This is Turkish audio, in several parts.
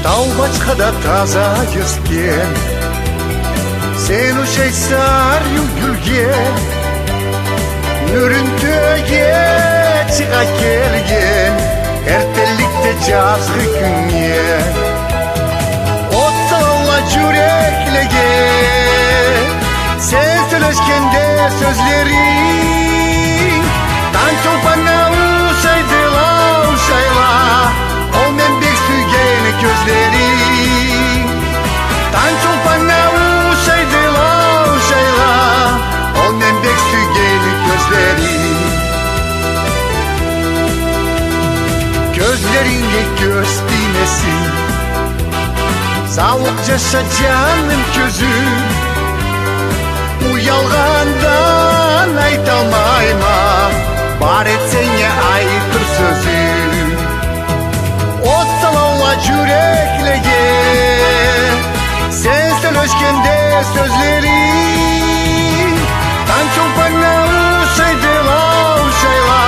Tau başkada taza yüzgen, sen o şey sarı gülgen, nürüntüge çığa gelgen, ertelikte cazgı günge. Otala yüreklege, sen söyleşkende sözlerin, tançol bana uşaydıla uşayla, ol men bek süygeni gözlerin. Tançol bana uşaydıla uşayla, ol men bek süygeni gözlerin. Gözlerine göz değmesin, sağlık yaşa canım gözüm. Uyalğandan aytalmayma, bar etsene aytır sözüm. Ot salala yüreklege, sen söyleşkende sözlerin. Tançol bana uşaydıla uşayla,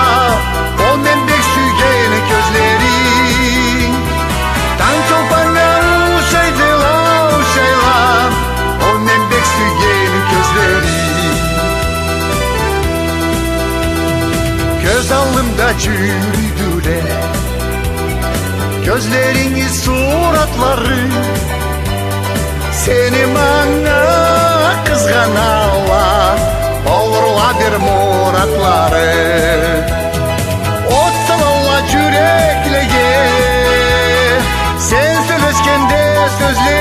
ol men bek süygeni gözlerin. Tançol bana uşaydıla uşayla, ol men bek süygeni gözlerin. Göz alnımda çürüdüler, gözlerini suratları, seni bana kızganalar, olurla bir muratları. Ot salala yüreklege, sen söyleşkende sözleri.